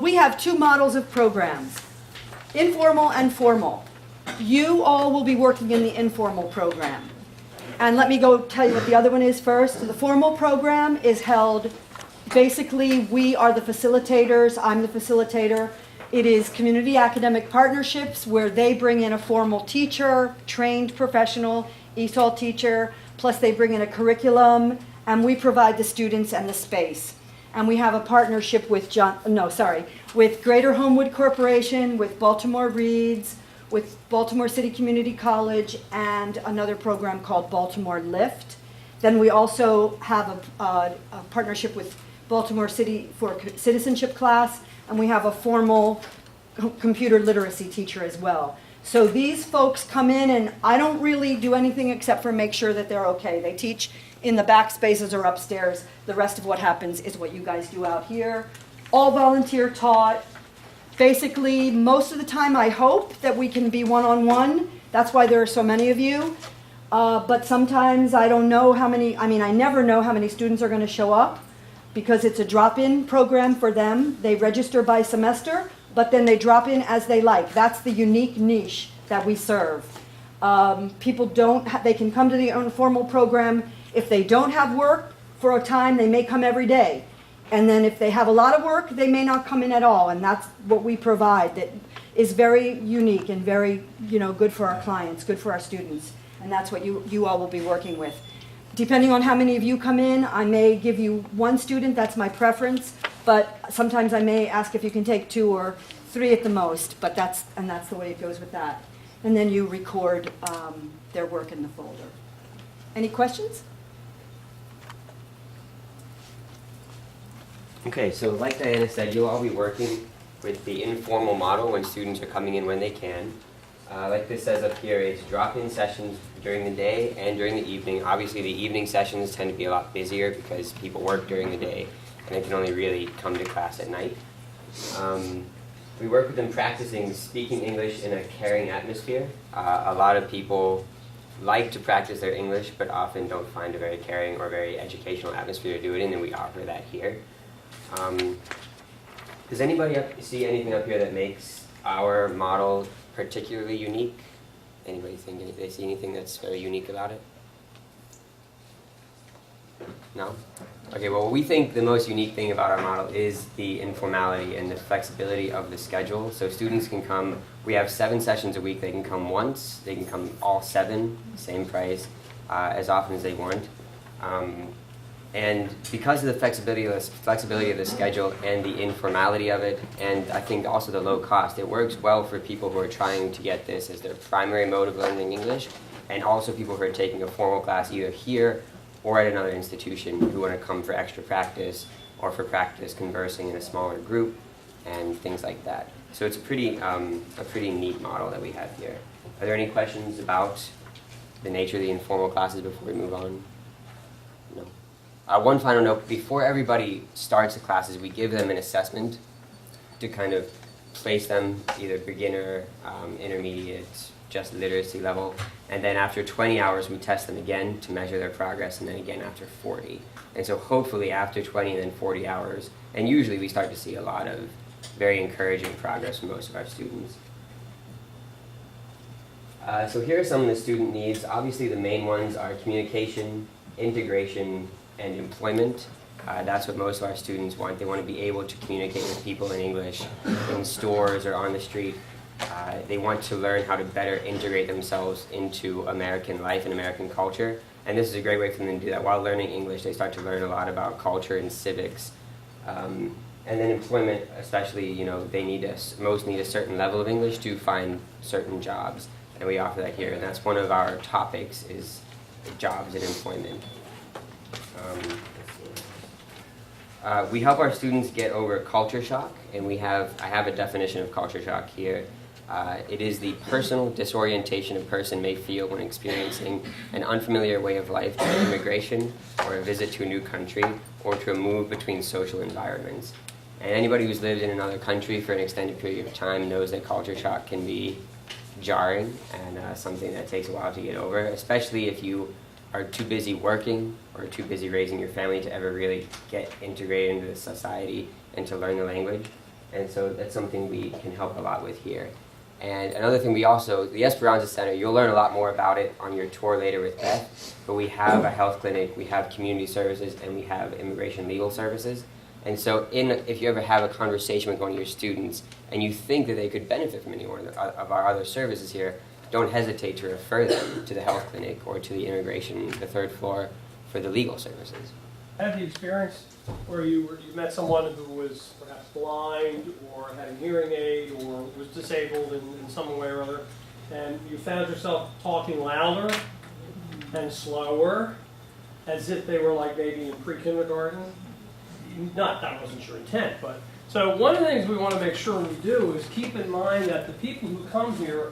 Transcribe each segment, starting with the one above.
we have two models of programs, informal and formal. You all will be working in the informal program. And let me go tell you what the other one is first. The formal program is held, basically we are the facilitators, I'm the facilitator. It is community academic partnerships where they bring in a formal teacher, trained professional, ESL teacher, plus they bring in a curriculum, and we provide the students and the space. And we have a partnership with with Greater Homewood Corporation, with Baltimore Reads, with Baltimore City Community College, and another program called Baltimore Lift. Then we also have a partnership with Baltimore City for citizenship class, and we have a formal computer literacy teacher as well. So these folks come in, and I don't really do anything except for make sure that they're okay. They teach in the back spaces or upstairs. The rest of what happens is what you guys do out here. All volunteer taught. Basically, most of the time I hope that we can be one-on-one. That's why there are so many of you. But sometimes I don't know how many, I never know how many students are going to show up because it's a drop-in program for them. They register by semester, but then they drop in as they like. That's the unique niche that we serve. People they can come to the informal program. If they don't have work for a time, they may come every day. And then if they have a lot of work, they may not come in at all. And that's what we provide that is very unique and very, good for our clients, good for our students. And that's what you all will be working with. Depending on how many of you come in, I may give you one student, that's my preference. But sometimes I may ask if you can take 2 or 3 at the most. But that's the way it goes with that. And then you record their work in the folder. Any questions? Okay, so like Diana said, you'll all be working with the informal model when students are coming in when they can. Like this says up here, it's drop-in sessions during the day and during the evening. Obviously the evening sessions tend to be a lot busier because people work during the day and they can only really come to class at night. We work with them practicing speaking English in a caring atmosphere. A lot of people like to practice their English but often don't find a very caring or very educational atmosphere to do it in, and we offer that here. Does anybody see anything up here that makes our model particularly unique? Anybody think they see anything that's very unique about it? No? Okay, well, we think the most unique thing about our model is the informality and the flexibility of the schedule. So students can come, we have 7 sessions a week. They can come once, they can come all 7, same price, as often as they want. And because of the flexibility of the schedule and the informality of it, and I think also the low cost, it works well for people who are trying to get this as their primary mode of learning English, and also people who are taking a formal class either here or at another institution who want to come for extra practice or for practice conversing in a smaller group and things like that. So it's a pretty neat model that we have here. Are there any questions about the nature of the informal classes before we move on? No. One final note, before everybody starts the classes, we give them an assessment to kind of place them either beginner, intermediate, just literacy level, and then after 20 hours we test them again to measure their progress, and then again after 40. And so hopefully after 20 and then 40 hours, and usually we start to see a lot of very encouraging progress from most of our students. So here are some of the student needs. Obviously the main ones are communication, integration, and employment. That's what most of our students want. They want to be able to communicate with people in English in stores or on the street. They want to learn how to better integrate themselves into American life and American culture. And this is a great way for them to do that. While learning English, they start to learn a lot about culture and civics. And then employment, especially, most need a certain level of English to find certain jobs. And we offer that here. And that's one of our topics is jobs and employment. We help our students get over culture shock, and I have a definition of culture shock here. It is the personal disorientation a person may feel when experiencing an unfamiliar way of life due to immigration, or a visit to a new country, or to a move between social environments. And anybody who's lived in another country for an extended period of time knows that culture shock can be jarring and something that takes a while to get over, especially if you are too busy working or too busy raising your family to ever really get integrated into the society and to learn the language. And so that's something we can help a lot with here. And another thing, the Esperanza Center, you'll learn a lot more about it on your tour later with Beth, but we have a health clinic, we have community services, and we have immigration legal services. And so if you ever have a conversation with one of your students and you think that they could benefit from any one of our other services here, don't hesitate to refer them to the health clinic or to the immigration, the third floor, for the legal services. Have the experience where you met someone who was perhaps blind or had a hearing aid or was disabled in some way or other, and you found yourself talking louder and slower as if they were like maybe in pre-kindergarten? Not that wasn't your intent, but so one of the things we want to make sure we do is keep in mind that the people who come here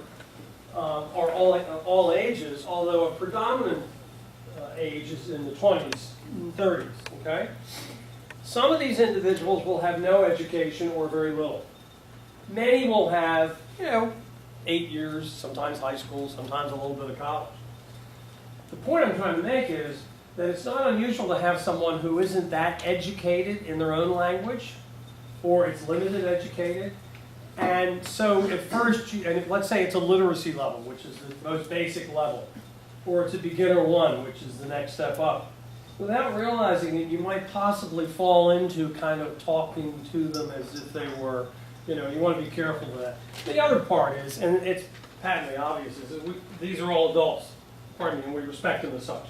are all ages, although a predominant age is in the 20s and 30s, okay? Some of these individuals will have no education or very little. Many will have, 8 years, sometimes high school, sometimes a little bit of college. The point I'm trying to make is that it's not unusual to have someone who isn't that educated in their own language, or it's limited educated. And so at first, let's say it's a literacy level, which is the most basic level, or it's a beginner one, which is the next step up. Without realizing it, you might possibly fall into kind of talking to them as if they were, you want to be careful with that. The other part is, and it's patently obvious, is that these are all adults, and we respect them as such.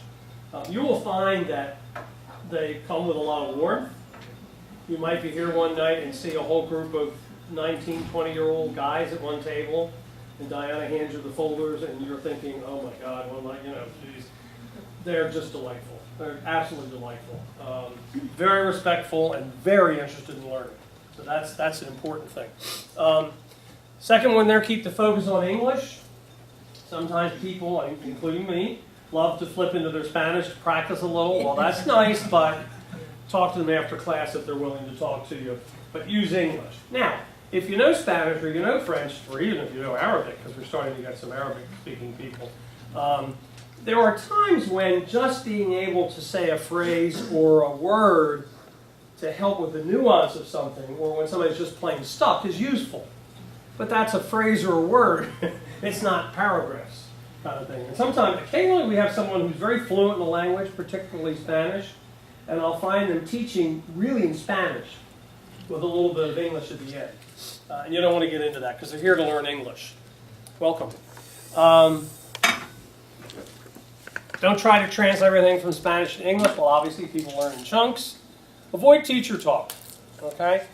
You will find that they come with a lot of warmth. You might be here one night and see a whole group of 19, 20-year-old guys at one table, and Diana hands you the folders, and you're thinking, oh my God, geez. They're just delightful. They're absolutely delightful. Very respectful and very interested in learning. So that's an important thing. Second one there, keep the focus on English. Sometimes people, including me, love to flip into their Spanish to practice a little. Well, that's nice, but talk to them after class if they're willing to talk to you. But use English. Now, if you know Spanish or you know French, or even if you know Arabic, because we're starting to get some Arabic-speaking people, there are times when just being able to say a phrase or a word to help with the nuance of something, or when somebody's just plain stuck, is useful. But that's a phrase or a word. It's not paragraphs kind of thing. And sometimes, occasionally we have someone who's very fluent in the language, particularly Spanish, and I'll find them teaching really in Spanish with a little bit of English at the end. And you don't want to get into that because they're here to learn English. Welcome. Don't try to translate everything from Spanish to English. Well, obviously people learn in chunks. Avoid teacher talk. Okay?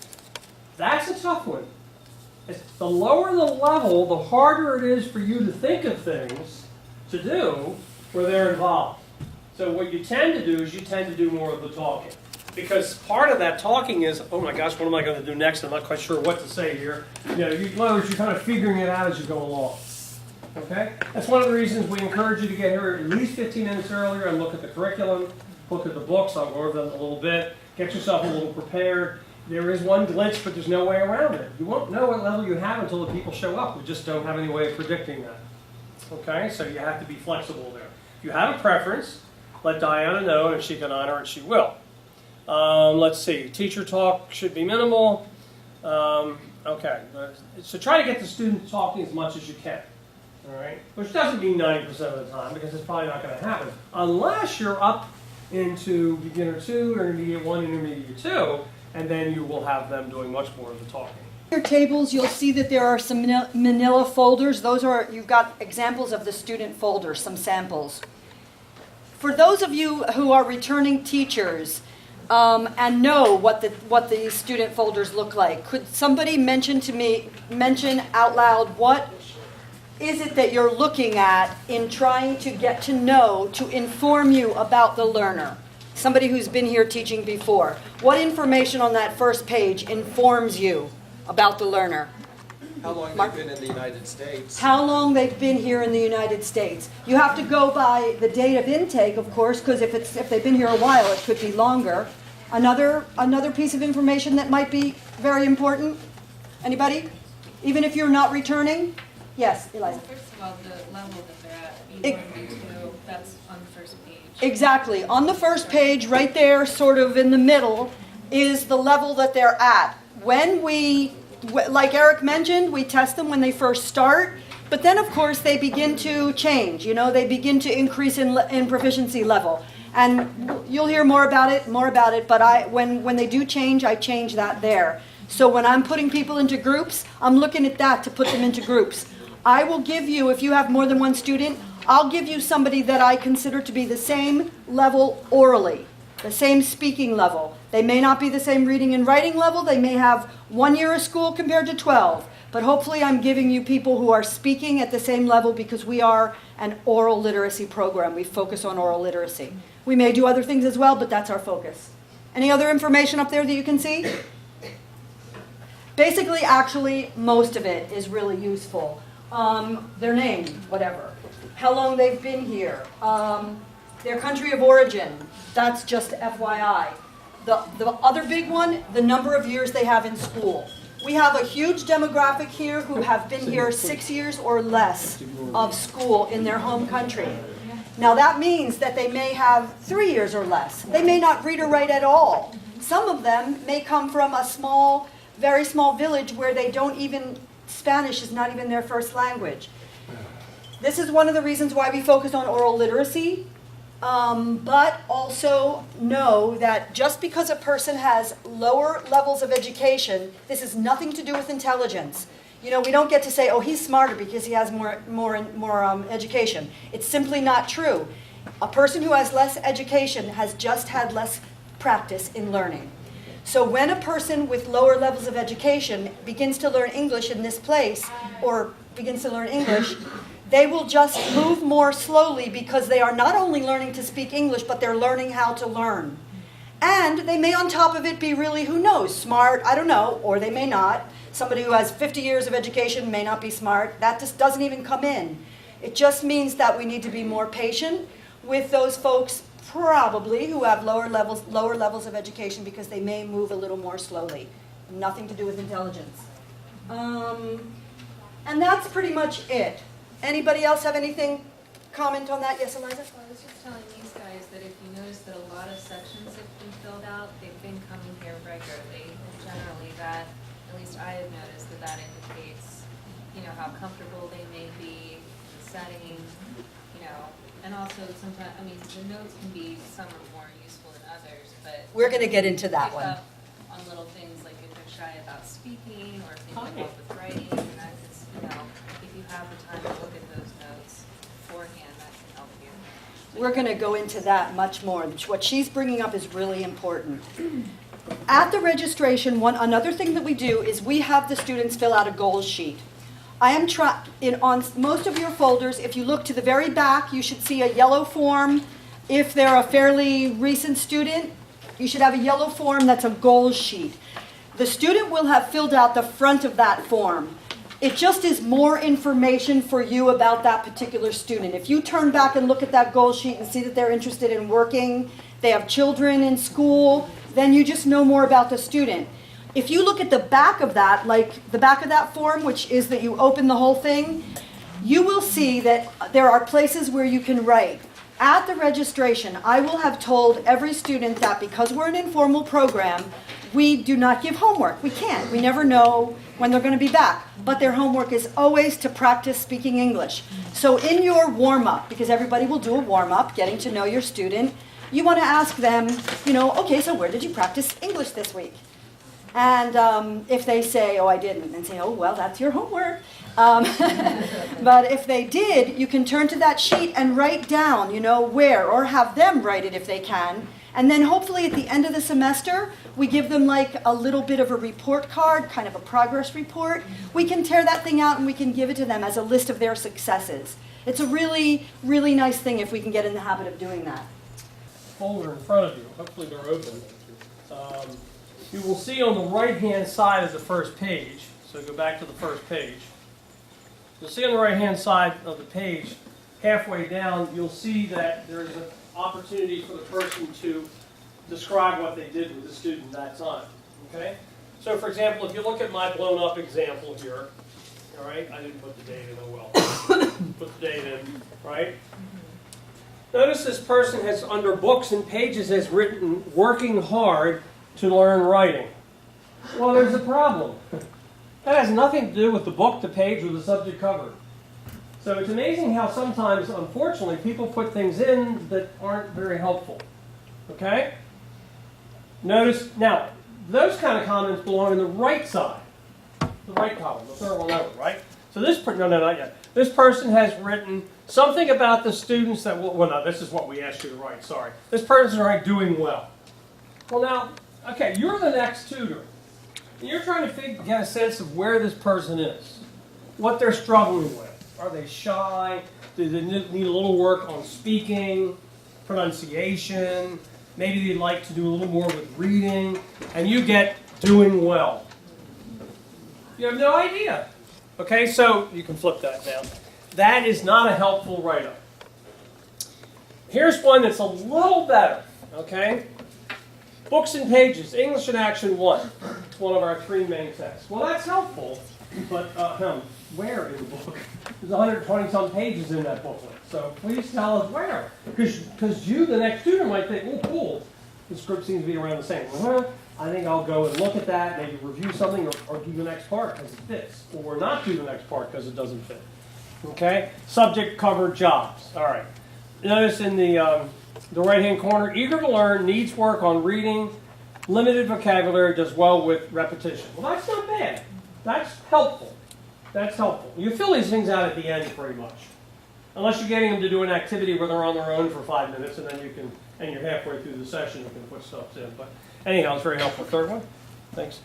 That's a tough one. The lower the level, the harder it is for you to think of things to do where they're involved. So what you tend to do is you tend to do more of the talking. Because part of that talking is, oh my gosh, what am I going to do next? I'm not quite sure what to say here. In other words, you're kind of figuring it out as you go along. Okay? That's one of the reasons we encourage you to get here at least 15 minutes earlier and look at the curriculum, look at the books. I'll go over them a little bit. Get yourself a little prepared. There is one glitch, but there's no way around it. You won't know what level you have until the people show up. We just don't have any way of predicting that. Okay? So you have to be flexible there. If you have a preference, let Diana know, and if she can honor it, she will. Let's see. Teacher talk should be minimal. Okay. So try to get the student talking as much as you can. All right? Which doesn't mean 90% of the time, because it's probably not going to happen. Unless you're up into beginner 2, intermediate 1, intermediate 2, and then you will have them doing much more of the talking. Your tables, you'll see that there are some manila folders. You've got examples of the student folders, some samples. For those of you who are returning teachers and know what the student folders look like, could somebody mention out loud what is it that you're looking at in trying to get to know, to inform you about the learner? Somebody who's been here teaching before. What information on that first page informs you about the learner? How long they've been in the United States. How long they've been here in the United States. You have to go by the date of intake, of course, because if they've been here a while, it could be longer. Another piece of information that might be very important? Anybody? Even if you're not returning? Yes, Eliza. First of all, the level that they're at, B1, B2, that's on the first page. Exactly. On the first page, right there, sort of in the middle, is the level that they're at. When we like Eric mentioned, we test them when they first start, but then of course they begin to change, you know, they begin to increase in proficiency level. And you'll hear more about it, but when they do change, I change that there. So when I'm putting people into groups, I'm looking at that to put them into groups. I will give you, if you have more than one student, I'll give you somebody that I consider to be the same level orally, the same speaking level. They may not be the same reading and writing level. They may have 1 year of school compared to 12. But hopefully I'm giving you people who are speaking at the same level because we are an oral literacy program. We focus on oral literacy. We may do other things as well, but that's our focus. Any other information up there that you can see? Basically, actually, most of it is really useful. Their name, whatever. How long they've been here. Their country of origin. That's just FYI. The other big one, the number of years they have in school. We have a huge demographic here who have been here 6 years or less of school in their home country. Now that means that they may have 3 years or less. They may not read or write at all. Some of them may come from a small, very small village where they don't even, Spanish is not even their first language. This is one of the reasons why we focus on oral literacy. But also know that just because a person has lower levels of education, this has nothing to do with intelligence. You know, we don't get to say, oh, he's smarter because he has more education. It's simply not true. A person who has less education has just had less practice in learning. So when a person with lower levels of education begins to learn English in this place, or begins to learn English, they will just move more slowly because they are not only learning to speak English, but they're learning how to learn. And they may on top of it be really, who knows, smart, I don't know, or they may not. Somebody who has 50 years of education may not be smart. That just doesn't even come in. It just means that we need to be more patient with those folks probably who have lower levels of education because they may move a little more slowly. Nothing to do with intelligence. And that's pretty much it. Anybody else have anything comment on that? Yes, Eliza? So I was just telling these guys that if you notice that a lot of sections have been filled out, they've been coming here regularly. And generally that, at least I have noticed that that indicates, you know, how comfortable they may be, the setting, you know, and also sometimes, I mean, the notes can be, some are more useful than others, but. We're going to get into that pick one. up on little things like if they're shy about speaking or if they need help with writing, and that is, you know, if you have the time to look at those notes beforehand, that can help you. We're going to go into that much more. What she's bringing up is really important. At the registration, another thing that we do is we have the students fill out a goals sheet. I am on most of your folders, if you look to the very back, you should see a yellow form. If they're a fairly recent student, you should have a yellow form that's a goals sheet. The student will have filled out the front of that form. It just is more information for you about that particular student. If you turn back and look at that goal sheet and see that they're interested in working, they have children in school, then you just know more about the student. If you look at the back of that, like the back of that form, which is that you open the whole thing, you will see that there are places where you can write. At the registration, I will have told every student that because we're an informal program, we do not give homework. We can't. We never know when they're going to be back. But their homework is always to practice speaking English. So in your warm-up, because everybody will do a warm-up, getting to know your student, you want to ask them, you know, okay, so where did you practice English this week? And if they say, oh, I didn't, then say, oh, well, that's your homework. But if they did, you can turn to that sheet and write down, you know, where, or have them write it if they can. And then hopefully at the end of the semester, we give them like a little bit of a report card, kind of a progress report. We can tear that thing out and we can give it to them as a list of their successes. It's a really, really nice thing if we can get in the habit of doing that. Folder in front of you, hopefully they're open. You will see on the right-hand side of the first page, so go back to the first page. You'll see on the right-hand side of the page, halfway down, you'll see that there's an opportunity for the person to describe what they did with the student that time. Okay? So for example, if you look at my blown up example here, all right, I didn't put the date in, oh well. Put the date in, right? Notice this person has, under books and pages, has written, working hard to learn writing. Well, there's a problem. That has nothing to do with the book, the page, or the subject covered. So it's amazing how sometimes, unfortunately, people put things in that aren't very helpful. Okay? Notice, now, those kind of comments belong in the right side. The right column, the third one over, right? So this, no, not yet. This person has written something about the students that, well, no, this is what we asked you to write, sorry. This person is doing well. Well now, okay, you're the next tutor. And you're trying to get a sense of where this person is, what they're struggling with. Are they shy? Do they need a little work on speaking, pronunciation? Maybe they'd like to do a little more with reading. And you get doing well. You have no idea. Okay, so you can flip that down. That is not a helpful write-up. Here's one that's a little better. Okay? Books and pages, English in Action 1. It's one of our 3 main tests. Well, that's helpful, but where in the book? There's 120-some pages in that booklet. So please tell us where. Because you, the next student, might think, oh, cool, this group seems to be around the same. I think I'll go and look at that, maybe review something, or do the next part because it fits. Or not do the next part because it doesn't fit. Okay? Subject, cover, jobs. All right. Notice in the right-hand corner, eager to learn, needs work on reading, limited vocabulary, does well with repetition. Well, that's not bad. That's helpful. That's helpful. You fill these things out at the end pretty much. Unless you're getting them to do an activity where they're on their own for 5 minutes and then you can, and you're halfway through the session, you can put stuff in. But anyhow, it's very helpful. Third one. Thanks.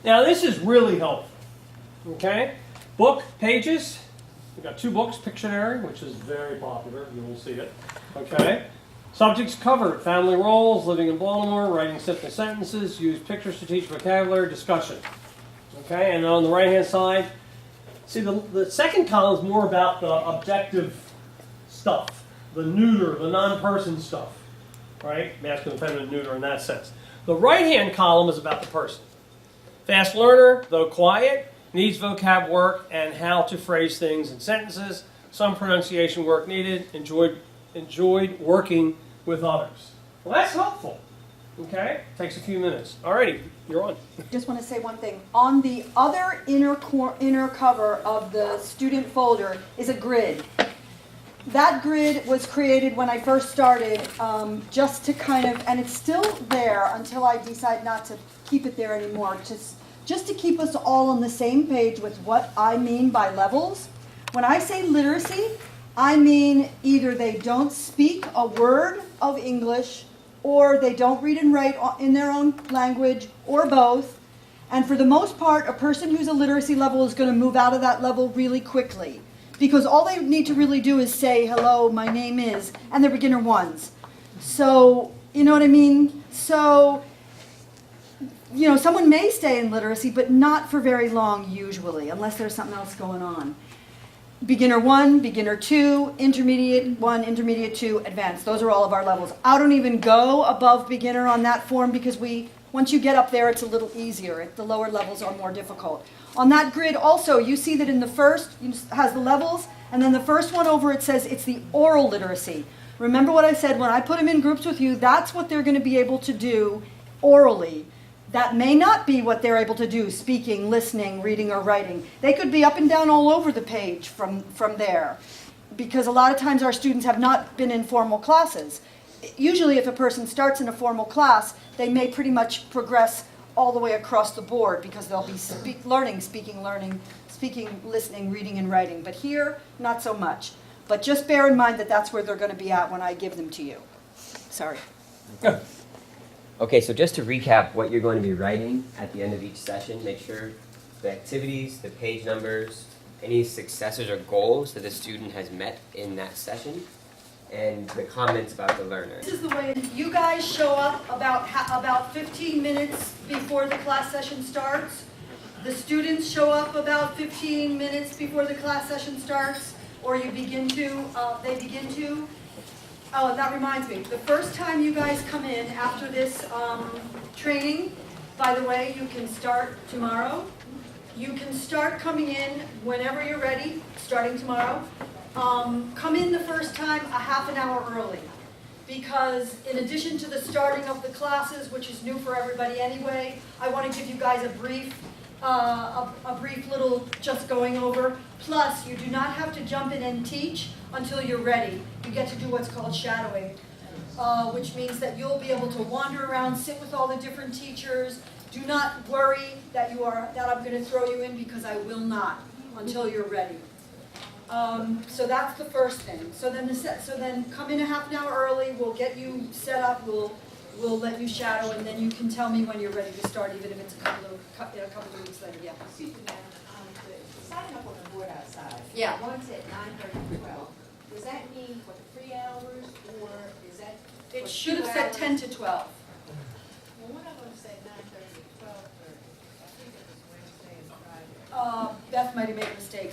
Now, this is really helpful. Okay? Book, pages. We've got 2 books, Pictionary, which is very popular. You will see it. Okay? Subjects covered, family roles, living in Baltimore, writing simple sentences, use pictures to teach vocabulary, discussion. Okay, and on the right-hand side, see the second column is more about the objective stuff, the neuter, the non-person stuff, right? Masculine, feminine, neuter in that sense. The right-hand column is about the person. Fast learner, though quiet, needs vocab work and how to phrase things in sentences, some pronunciation work needed, enjoyed working with others. Well, that's helpful. Okay? Takes a few minutes. Alrighty, you're on. Just want to say one thing. On the other inner cover of the student folder is a grid. That grid was created when I first started just to kind of, and it's still there until I decide not to keep it there anymore, just to keep us all on the same page with what I mean by levels. When I say literacy, I mean either they don't speak a word of English, or they don't read and write in their own language, or both. And for the most part, a person who's a literacy level is going to move out of that level really quickly. Because all they need to really do is say, hello, my name is, and they're beginner ones. So, you know what I mean? So, you know, someone may stay in literacy, but not for very long usually, unless there's something else going on. Beginner 1, Beginner 2, Intermediate 1, Intermediate 2, Advanced. Those are all of our levels. I don't even go above beginner on that form because once you get up there, it's a little easier. The lower levels are more difficult. On that grid also, you see that in the first, it has the levels, and then the first one over it says it's the oral literacy. Remember what I said, when I put them in groups with you, that's what they're going to be able to do orally. That may not be what they're able to do, speaking, listening, reading, or writing. They could be up and down all over the page from there, because a lot of times our students have not been in formal classes. Usually if a person starts in a formal class, they may pretty much progress all the way across the board because they'll be learning, speaking, listening, reading, and writing. But here, not so much. But just bear in mind that that's where they're going to be at when I give them to you. Sorry. Okay, so just to recap what you're going to be writing at the end of each session, make sure the activities, the page numbers, any successes or goals that the student has met in that session, and the comments about the learner. This is the way you guys show up about 15 minutes before the class session starts. The students show up about 15 minutes before the class session starts, or they begin to. Oh, that reminds me, the first time you guys come in after this training, by the way, you can start tomorrow. You can start coming in whenever you're ready, starting tomorrow. Come in the first time a half an hour early, because in addition to the starting of the classes, which is new for everybody anyway, I want to give you guys a brief a brief little just going over. Plus, you do not have to jump in and teach until you're ready. You get to do what's called shadowing, which means that you'll be able to wander around, sit with all the different teachers. Do not worry that I'm going to throw you in, because I will not until you're ready. So that's the first thing. So then come in a half an hour early. We'll get you set up. We'll let you shadow, and then you can tell me when you're ready to start, even if it's a couple of weeks later. Yeah. Excuse me, ma'am, signing up on the board outside. Yeah. Once at 9:30 to 12. Does that mean for the 3 hours, or is that? It for should have 2 said hours? 10 to 12. Well, we're not gonna say 9:30 to 12:30. I think it was Wednesday and Friday. Beth might have made a mistake.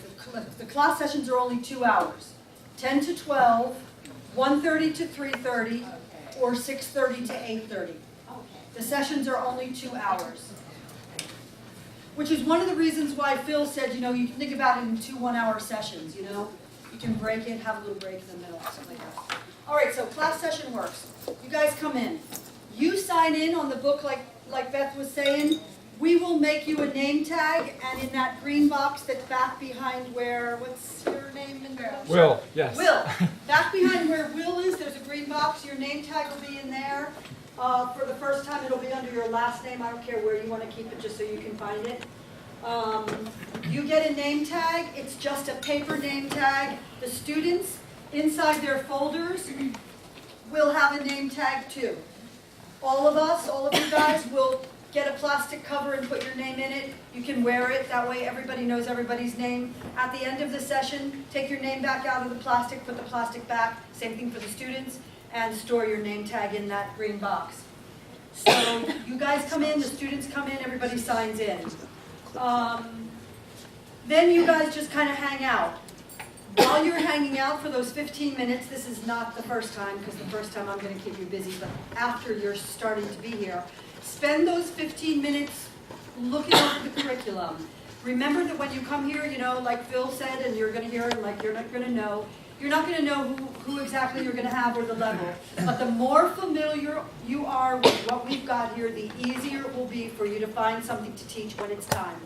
The class sessions are only 2 hours. 10 to 12, 1:30 to 3:30, Okay. or 6:30 to 8:30. Okay. The sessions are only 2 hours. Which is one of the reasons why Phil said, you can think about it in 2 1-hour sessions, You can break it, have a little break in the middle, something like that. All right, so class session works. You guys come in. You sign in on the book like Beth was saying. We will make you a name tag, and in that green box that's back behind what's your name in there? Will, yes. Will. Back behind where Will is, there's a green box. Your name tag will be in there. For the first time, it'll be under your last name. I don't care where you want to keep it, just so you can find it. You get a name tag. It's just a paper name tag. The students, inside their folders, will have a name tag too. All of you guys will get a plastic cover and put your name in it. You can wear it. That way everybody knows everybody's name. At the end of the session, take your name back out of the plastic, put the plastic back. Same thing for the students. And store your name tag in that green box. So you guys come in, the students come in, everybody signs in. Then you guys just kind of hang out. While you're hanging out for those 15 minutes, this is not the first time, because the first time I'm going to keep you busy, but after you're starting to be here, spend those 15 minutes looking over the curriculum. Remember that when you come here, like Phil said, and you're going to hear it, like you're not going to know who exactly you're going to have or the level. But the more familiar you are with what we've got here, the easier it will be for you to find something to teach when it's time.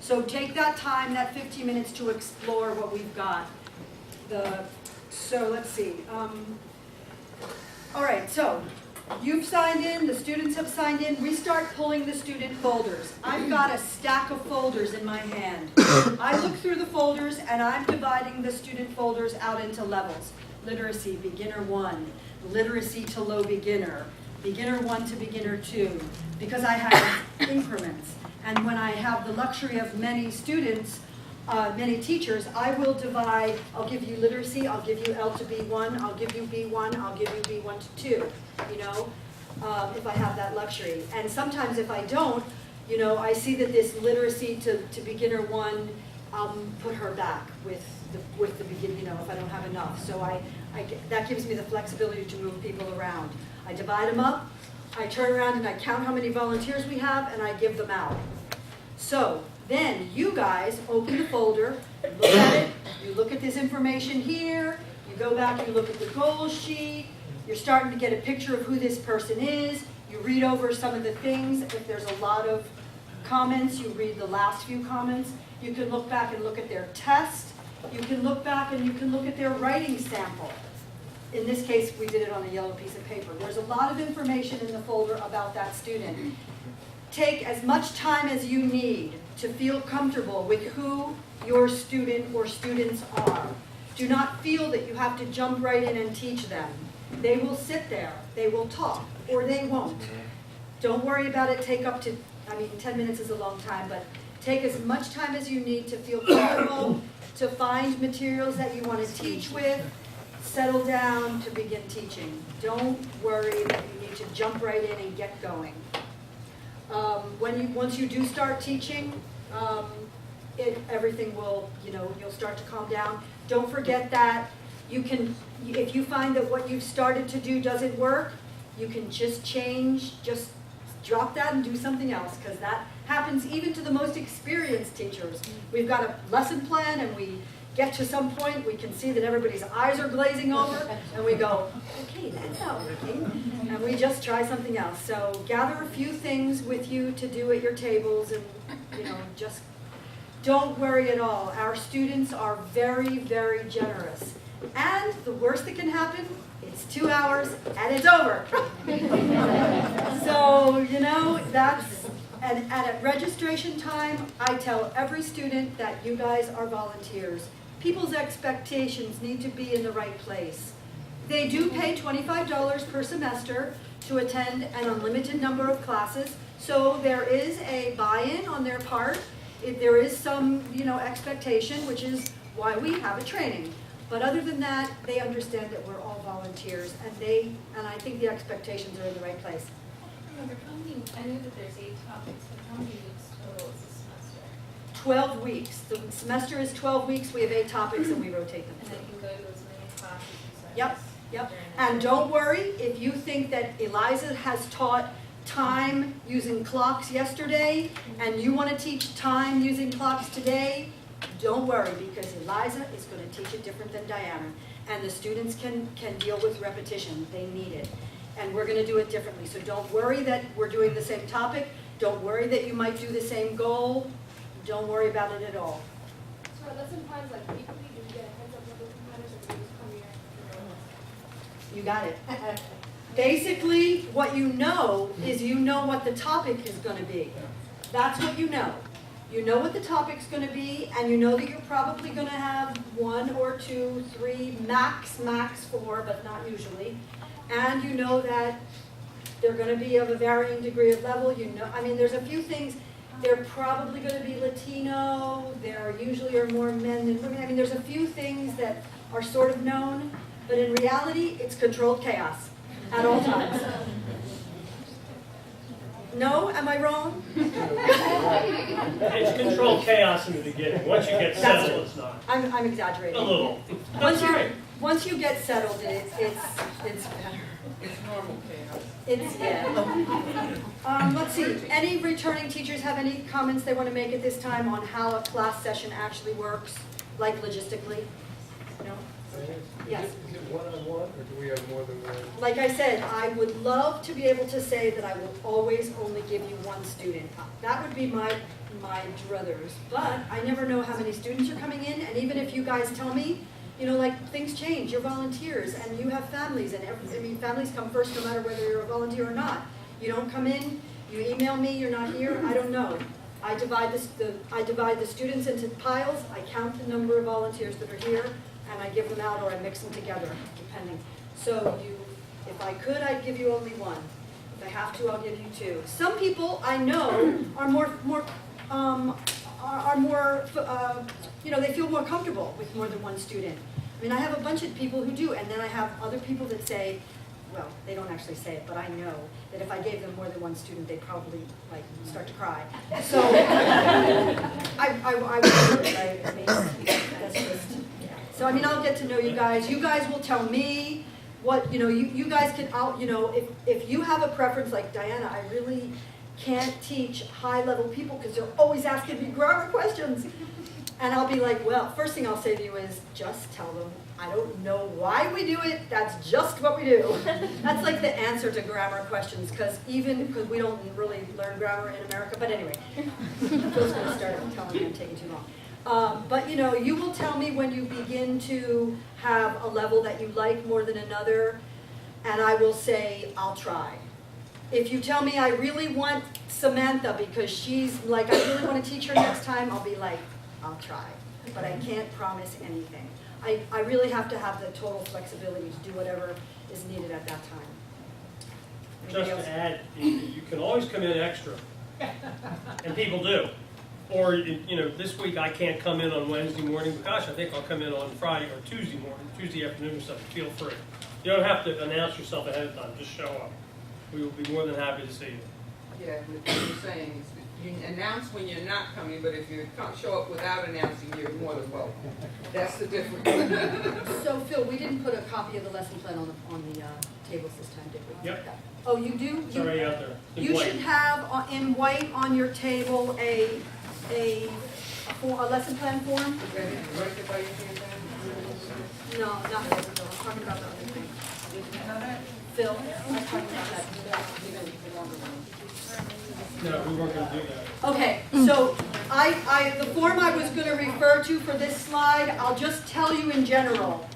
So take that time, that 15 minutes, to explore what we've got. So let's see. All right, so you've signed in, the students have signed in. We start pulling the student folders. I've got a stack of folders in my hand. I look through the folders, and I'm dividing the student folders out into levels. Literacy, beginner 1, literacy to low beginner, beginner 1 to beginner 2, because I have increments. And when I have the luxury of many students, many teachers, I will divide. I'll give you literacy, I'll give you L to B1, I'll give you B1, I'll give you B1 to 2, if I have that luxury. And sometimes if I don't, I see that this literacy to beginner 1, put her back with the beginner, if I don't have enough. So that gives me the flexibility to move people around. I divide them up, I turn around and I count how many volunteers we have, and I give them out. So then you guys open the folder, look at it, you look at this information here, you go back, you look at the goal sheet, you're starting to get a picture of who this person is, you read over some of the things. If there's a lot of comments, you read the last few comments. You can look back and look at their test. You can look back and you can look at their writing sample. In this case, we did it on a yellow piece of paper. There's a lot of information in the folder about that student. Take as much time as you need to feel comfortable with who your student or students are. Do not feel that you have to jump right in and teach them. They will sit there, they will talk, or they won't. Don't worry about it. Take up to, 10 minutes is a long time, but take as much time as you need to feel comfortable, to find materials that you want to teach with, settle down to begin teaching. Don't worry that you need to jump right in and get going. Once you do start teaching, everything will, you'll start to calm down. Don't forget that if you find that what you've started to do doesn't work, you can just drop that and do something else, because that happens even to the most experienced teachers. We've got a lesson plan and we get to some point, we can see that everybody's eyes are glazing over, and we go, okay, that's not working. and we just try something else. So gather a few things with you to do at your tables, and just don't worry at all. Our students are very, very generous. And the worst that can happen, it's 2 hours and it's over. So, that's, and at registration time, I tell every student that you guys are volunteers. People's expectations need to be in the right place. They do pay $25 per semester to attend an unlimited number of classes, so there is a buy-in on their part. If there is some, expectation, which is why we have a training. But other than that, they understand that we're all volunteers, and I think the expectations are in the right place. I know that there's 8 topics, but how many weeks total is the semester? 12 weeks. The semester is 12 weeks. We have 8 topics, and we rotate them. And then you can go to as many classes as Yep. And don't worry, if you think that Eliza has taught time using clocks yesterday, and you want to teach time using clocks today, don't worry, because Eliza is going to teach it different than Diana. And the students can deal with repetition. They need it. And we're going to do it differently. So don't worry that we're doing the same topic. Don't worry that you might do the same goal. Don't worry about it at all. So our lesson plans, like weekly, do we get a heads up what lesson plan is, or do we just come here? You got it. Basically, what you know is what the topic is going to be. That's what you know. You know what the topic's going to be, and you know that you're probably going to have 1 or 2, 3, max 4, but not usually. And you know that they're going to be of a varying degree of level. There's a few things. They're probably going to be Latino. There usually are more men than women. There's a few things that are sort of known, but in reality, it's controlled chaos at all times. No? Am I wrong? It's controlled chaos in the beginning. Once you get settled, it's not. I'm exaggerating. A little. Once That's right. Once you get settled, it's better. It's normal chaos. Let's see, any returning teachers have any comments they want to make at this time on how a class session actually works, like logistically? No? Yes. Is it one-on-one, or do we have more than one? Like I said, I would love to be able to say that I will always only give you 1 student. That would be my druthers, but I never know how many students are coming in, and even if you guys tell me, things change, you're volunteers, and you have families, and families come first no matter whether you're a volunteer or not. You don't come in, you email me, you're not here, I don't know. I divide the students into piles, I count the number of volunteers that are here, and I give them out, or I mix them together, depending. So if I could, I'd give you only 1. If I have to, I'll give you 2. Some people I know are they feel more comfortable with more than 1 student. I have a bunch of people who do, and then I have other people that say, well, they don't actually say it, but I know that if I gave them more than 1 student, they'd probably start to cry. So I would do it. That's just. So I'll get to know you guys. You guys will tell me what you guys can. If you have a preference, like Diana, I really can't teach high-level people because they're always asking me grammar questions. And I'll be like, well, first thing I'll say to you is just tell them, I don't know why we do it, that's just what we do. That's like the answer to grammar questions, because we don't really learn grammar in America, but anyway. Phil's going to start telling me I'm taking too long. But you will tell me when you begin to have a level that you like more than another, and I will say, I'll try. If you tell me I really want Samantha because she's I really want to teach her next time, I'll be like, I'll try, but I can't promise anything. I really have to have the total flexibility to do whatever is needed at that time. Just to add, you can always come in extra, and people do. Or, this week I can't come in on Wednesday morning, but gosh, I think I'll come in on Friday or Tuesday morning, Tuesday afternoon or something, feel free. You don't have to announce yourself ahead of time, just show up. We will be more than happy to see you. Yeah, what you're saying is you announce when you're not coming, but if you show up without announcing, you're more than welcome. That's the difference. So Phil, we didn't put a copy of the lesson plan on the tables this time, did we? Yep. Oh, you do? It's already out there. in You white. should have in white on your table a lesson plan form. Is that it? Right there by your hand? No, not the lesson plan. I'm talking about the other thing. Did you know that? Phil? I was talking about that. No, we weren't gonna do that. Okay, so the form I was gonna refer to for this slide, I'll just tell you in general.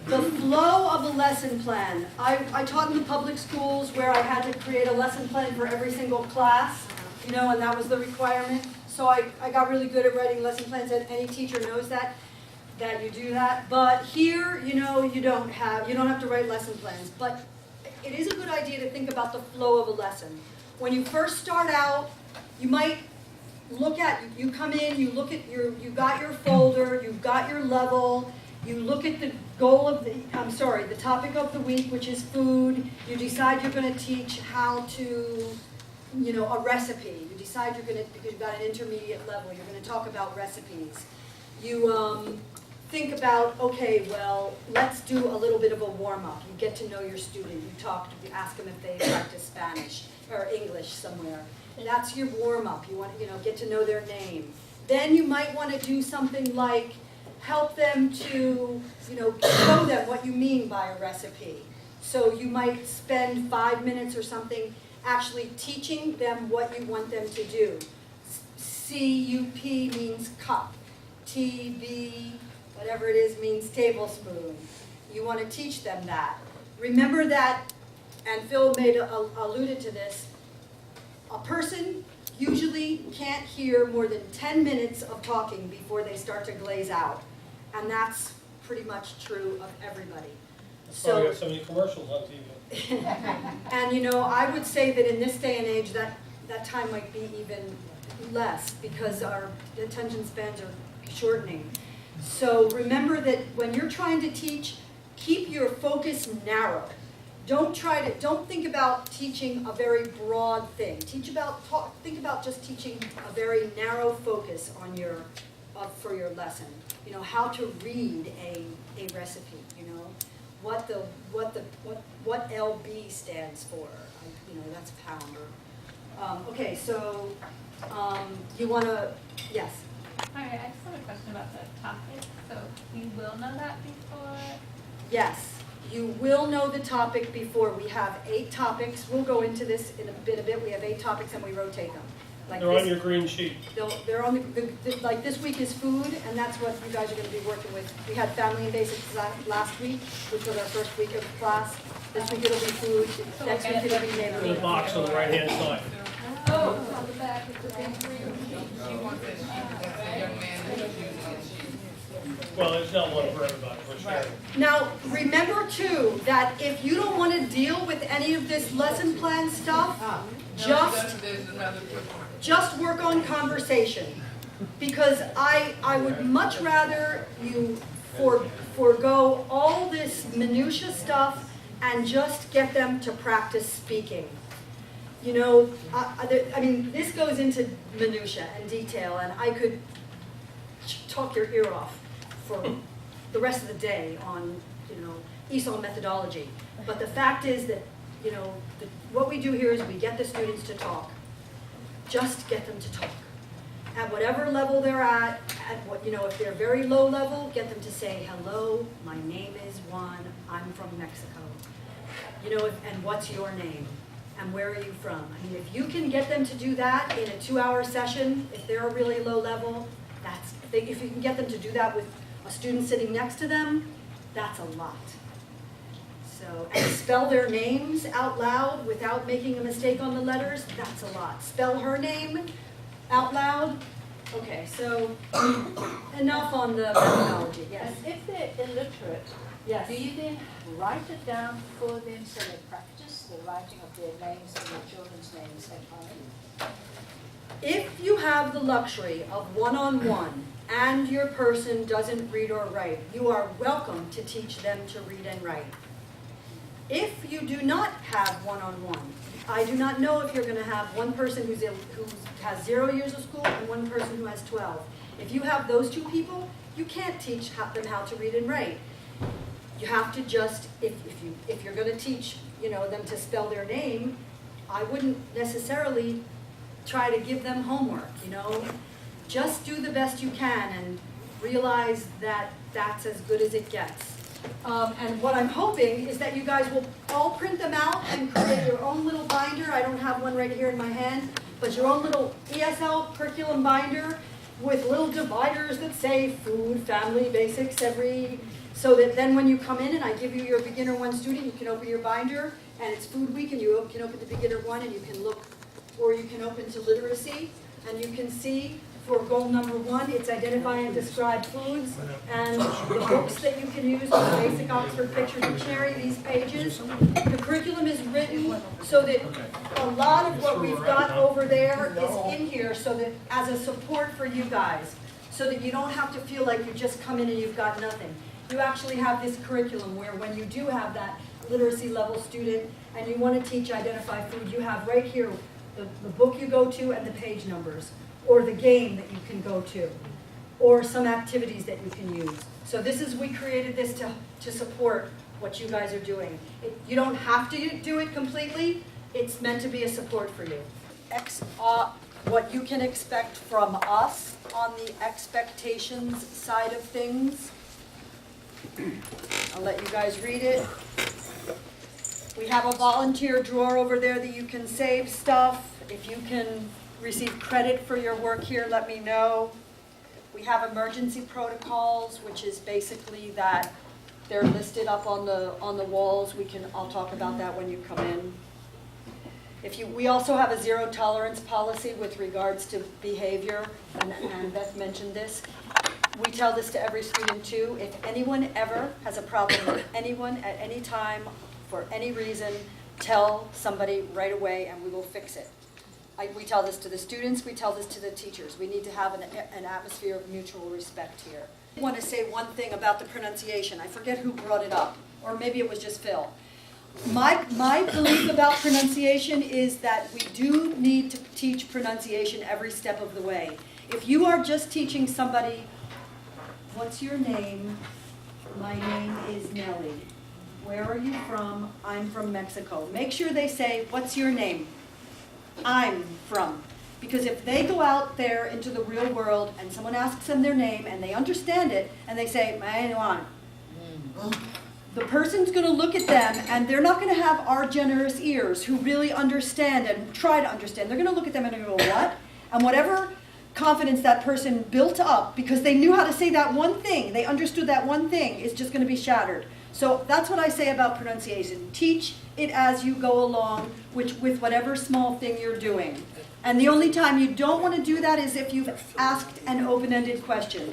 The flow of a lesson plan. I taught in the public schools where I had to create a lesson plan for every single class, you know, and that was the requirement. So I got really good at writing lesson plans, and any teacher knows that you do that. But here, you know, you don't have to write lesson plans. But it is a good idea to think about the flow of a lesson. When you first start out, you might you come in, you look at you've got your folder, you've got your level, you look at the goal of the topic of the week, which is food. You decide you're going to teach how to, you know, a recipe. You decide you're going to, because you've got an intermediate level, you're going to talk about recipes. You think about, okay, well, let's do a little bit of a warm-up. You get to know your student. You ask them if they practice Spanish or English somewhere. That's your warm-up. You want to, you know, get to know their name. Then you might want to do something like help them to, you know, show them what you mean by a recipe. So you might spend 5 minutes or something actually teaching them what you want them to do. CUP means cup. TB, whatever it is, means tablespoon. You want to teach them that. Remember that, and Phil alluded to this, a person usually can't hear more than 10 minutes of talking before they start to glaze out. And that's pretty much true of everybody. That's why we have so many commercials on TV. And you know, I would say that in this day and age, that time might be even less because our attention spans are shortening. So remember that when you're trying to teach, keep your focus narrow. Don't think about teaching a very broad thing. Think about just teaching a very narrow focus on for your lesson. You know, how to read a recipe, you know, what LB stands for. You know, that's pound. Okay, so you want to, yes? Hi, I just have a question about the topic. So you will know that before? Yes, you will know the topic before. We have 8 topics. We'll go into this in a bit. We have 8 topics and we rotate them. Like They're on your green sheet. They're on like this week is food, and that's what you guys are going to be working with. We had family and basics last week, which was our first week of class. This week it'll be food. Next week it'll be In the neighborhood. box on the right-hand side. Oh, on the back of the big green. She wants that sheet, that's the young man that she's using. Well, there's not one for everybody. We're sharing. Now, remember too, that if you don't want to deal with any of this lesson plan stuff, just work on conversation. Because I would much rather you forego all this minutia stuff and just get them to practice speaking. You know, I mean, this goes into minutia and detail, and I could talk your ear off for the rest of the day on, you know, ESL methodology. But the fact is that, you know, what we do here is we get the students to talk. Just get them to talk. At whatever level they're at what, you know, if they're very low level, get them to say, hello, my name is Juan, I'm from Mexico. You know, and what's your name? And where are you from? I mean, if you can get them to do that in a 2-hour session, if they're a really low level, if you can get them to do that with a student sitting next to them, that's a lot. So, and spell their names out loud without making a mistake on the letters, that's a lot. Spell her name out loud. Okay, so enough on the methodology, yes. And if they're illiterate, Yes. do you then write it down for them so they practice the writing of their names and their children's names at home? If you have the luxury of one-on-one and your person doesn't read or write, you are welcome to teach them to read and write. If you do not have one-on-one, I do not know if you're going to have one person who has 0 years of school and one person who has 12. If you have those 2 people, you can't teach them how to read and write. You have to just, if you're going to teach, you know, them to spell their name, I wouldn't necessarily try to give them homework, you know. Just do the best you can and realize that that's as good as it gets. And what I'm hoping is that you guys will all print them out and create your own little binder. I don't have one right here in my hand, but your own little ESL curriculum binder with little dividers that say food, family, basics, so that then when you come in and I give you your beginner one student, you can open your binder and it's food week and you can open the beginner one and you can look, or you can open to literacy and you can see for goal number 1, it's identify and describe foods, and the books that you can use, the basic Oxford Picture Dictionary, these pages. The curriculum is written so that a lot of what we've got over there is in here so that as a support for you guys, so that you don't have to feel like you just come in and you've got nothing. You actually have this curriculum where when you do have that literacy level student and you want to teach identify food, you have right here the book you go to and the page numbers, or the game that you can go to, or some activities that you can use. So we created this to support what you guys are doing. You don't have to do it completely, it's meant to be a support for you. What you can expect from us on the expectations side of things. I'll let you guys read it. We have a volunteer drawer over there that you can save stuff. If you can receive credit for your work here, let me know. We have emergency protocols, which is basically that they're listed up on the walls. I'll talk about that when you come in. We also have a zero tolerance policy with regards to behavior, and Beth mentioned this. We tell this to every student too. If anyone ever has a problem with anyone at any time, for any reason, tell somebody right away and we will fix it. We tell this to the students, we tell this to the teachers. We need to have an atmosphere of mutual respect here. I want to say one thing about the pronunciation. I forget who brought it up, or maybe it was just Phil. My belief about pronunciation is that we do need to teach pronunciation every step of the way. If you are just teaching somebody, what's your name? My name is Nellie. Where are you from? I'm from Mexico. Make sure they say, what's your name? I'm from. Because if they go out there into the real world and someone asks them their name and they understand it and they say, the person's going to look at them and they're not going to have our generous ears who really understand and try to understand. They're going to look at them and they're going to go, what? And whatever confidence that person built up because they knew how to say that one thing, they understood that one thing, is just going to be shattered. So that's what I say about pronunciation. Teach it as you go along with whatever small thing you're doing. And the only time you don't want to do that is if you've asked an open-ended question.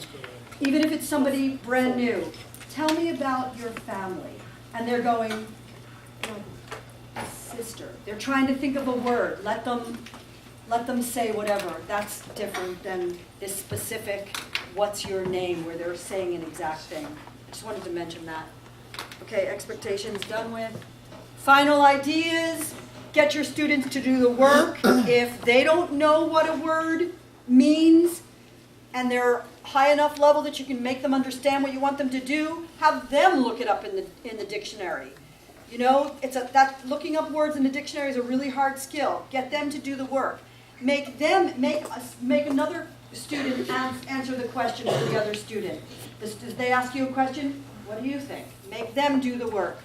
Even if it's somebody brand new. Tell me about your family. And they're going, sister. They're trying to think of a word. Let them say whatever. That's different than this specific, what's your name, where they're saying an exact thing. I just wanted to mention that. Okay, expectations done with. Final ideas, get your students to do the work. If they don't know what a word means and they're high enough level that you can make them understand what you want them to do, have them look it up in the dictionary. You know, looking up words in the dictionary is a really hard skill. Get them to do the work. Make another student answer the question for the other student. They ask you a question, what do you think? Make them do the work.